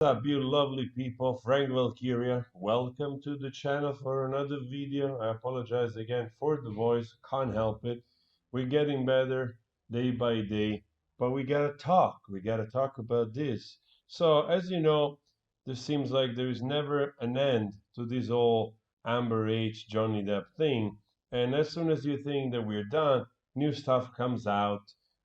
What's up, you lovely people? Frank Valkyria. Welcome to the channel for another video. I apologize again for the voice. Can't help it. We're getting better day by day, but we gotta talk. We gotta talk about this. So, as you know, there seems like there is never an end to this whole Amber H. Johnny Depp thing. And as soon as you think that we're done, new stuff comes out,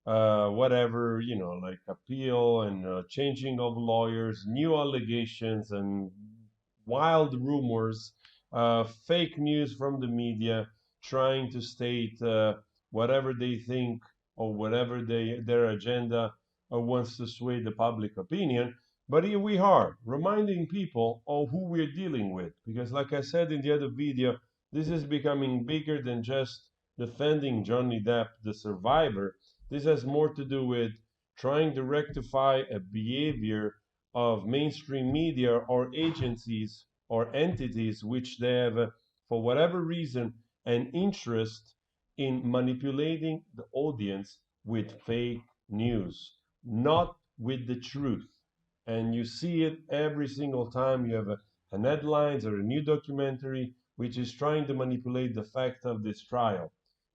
whatever, like appeal and changing of lawyers, new allegations and wild rumors, fake news from the media trying to state whatever they think or whatever their agenda wants to sway the public opinion. But here we are, reminding people of who we're dealing with. Because, like I said in the other video, this is becoming bigger than just defending Johnny Depp, the survivor. This has more to do with trying to rectify a behavior of mainstream media or agencies or entities which they have, for whatever reason, an interest in manipulating the audience with fake news, not with the truth. And you see it every single time you have an headlines or a new documentary which is trying to manipulate the fact of this trial.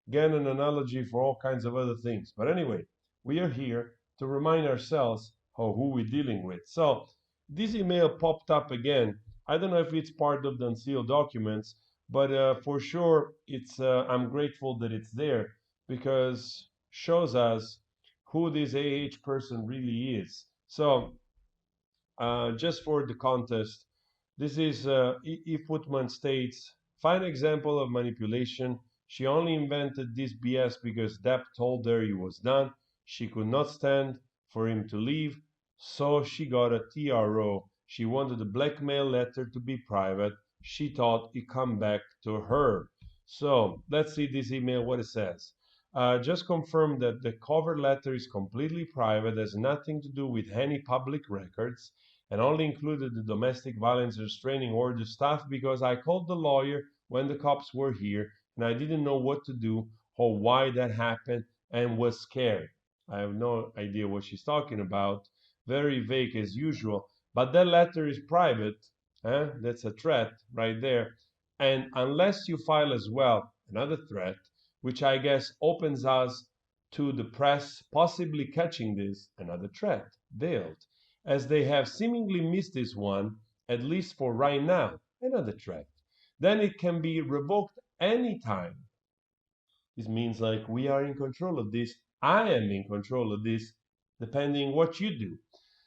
Again, an analogy for all kinds of other things. But anyway, we are here to remind ourselves of who we're dealing with. So this email popped up again. I don't know if it's part of the unsealed documents, but for sure, I'm grateful that it's there because shows us who this AH person really is. So just for the contest, this is if Putman states, fine example of manipulation. She only invented this BS because Depp told her he was done. She could not stand for him to leave, so she got a TRO. She wanted the blackmail letter to be private. She thought it come back to her. So let's see this email, what it says. Just confirm that the cover letter is completely private, has nothing to do with any public records, and only included the domestic violence restraining order stuff because I called the lawyer when the cops were here and I didn't know what to do or why that happened and was scared. I have no idea what she's talking about. Very vague as usual. But that letter is private. That's a threat right there. And unless you file as well another threat, which I guess opens us to the press possibly catching this, another threat, veiled, as they have seemingly missed this one, at least for right now, another threat. Then it can be revoked anytime. This means like we are in control of this. I am in control of this, depending what you do.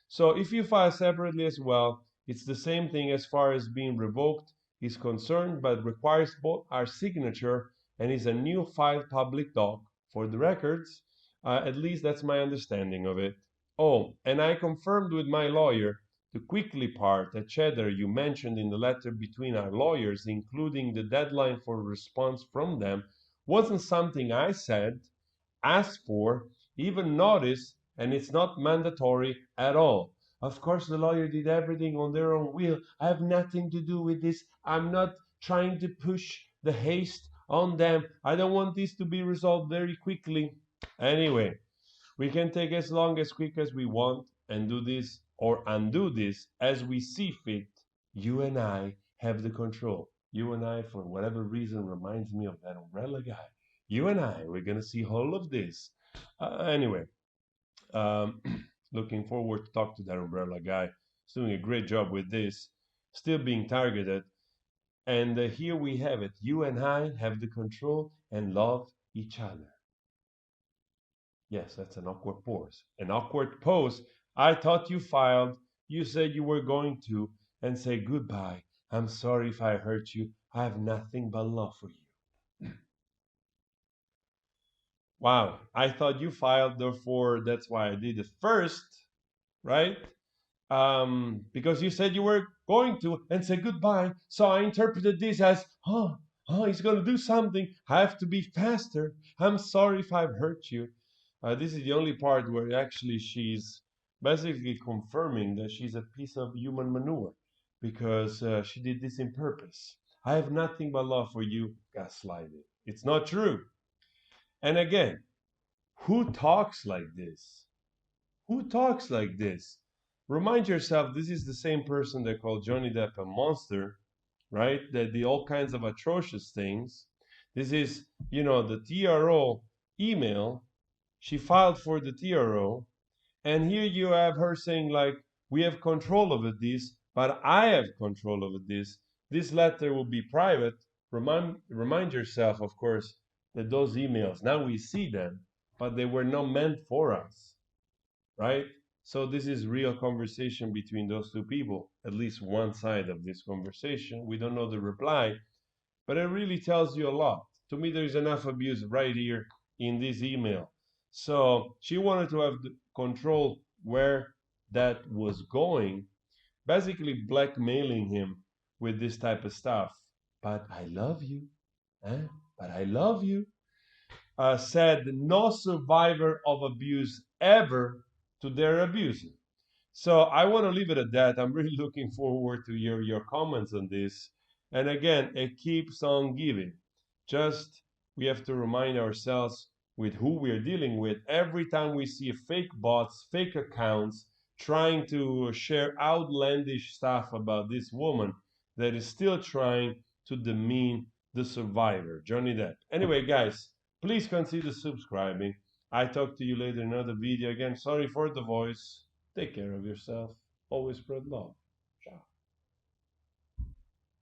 So if you file separately as well, it's the same thing as far as being revoked is concerned, but requires both our signature and is a new filed public doc for the records. At least that's my understanding of it. Oh, and I confirmed with my lawyer the quickly part, the cheddar you mentioned in the letter between our lawyers, including the deadline for response from them, wasn't something I said, asked for, even noticed, and it's not mandatory at all. Of course, the lawyer did everything on their own will. I have nothing to do with this. I'm not trying to push the haste on them. I don't want this to be resolved very quickly. Anyway, we can take as long as quick as we want and do this or undo this as we see fit. You and I have the control. You and I, for whatever reason, reminds me of that umbrella guy. You and I, we're gonna see all of this. Anyway, um, looking forward to talk to that umbrella guy. He's doing a great job with this, still being targeted. And here we have it. You and I have the control and love each other. Yes, that's an awkward pause. An awkward pause. I thought you filed. You said you were going to, and say goodbye. I'm sorry if I hurt you. I have nothing but love for you. Wow, I thought you filed, therefore that's why I did it first, right? Because you said you were going to and say goodbye. So I interpreted this as, he's going to do something. I have to be faster. I'm sorry if I've hurt you. This is the only part where actually she's basically confirming that she's a piece of human manure because she did this in purpose. I have nothing but love for you, gaslighting. It's not true. And again, who talks like this? Who talks like this? Remind yourself this is the same person that called Johnny Depp a monster, right? That did all kinds of atrocious things. This is, the TRO email. She filed for the TRO, and here you have her saying, like, we have control over this, but I have control over this. This letter will be private. Remind yourself, of course, that those emails, now we see them, but they were not meant for us, right? So this is real conversation between those two people, at least one side of this conversation. We don't know the reply, but it really tells you a lot. To me, there's enough abuse right here in this email. So she wanted to have the control where that was going, basically blackmailing him with this type of stuff. But I love you, eh? But I love you. Said no survivor of abuse ever to their abuser. So I want to leave it at that. I'm really looking forward to your comments on this. And again, it keeps on giving. Just we have to remind ourselves with who we're dealing with. Every time we see fake bots, fake accounts trying to share outlandish stuff about this woman that is still trying to demean the survivor, Johnny Depp. Anyway, guys, please consider subscribing. I talk to you later in another video. Again, sorry for the voice. Take care of yourself. Always spread love.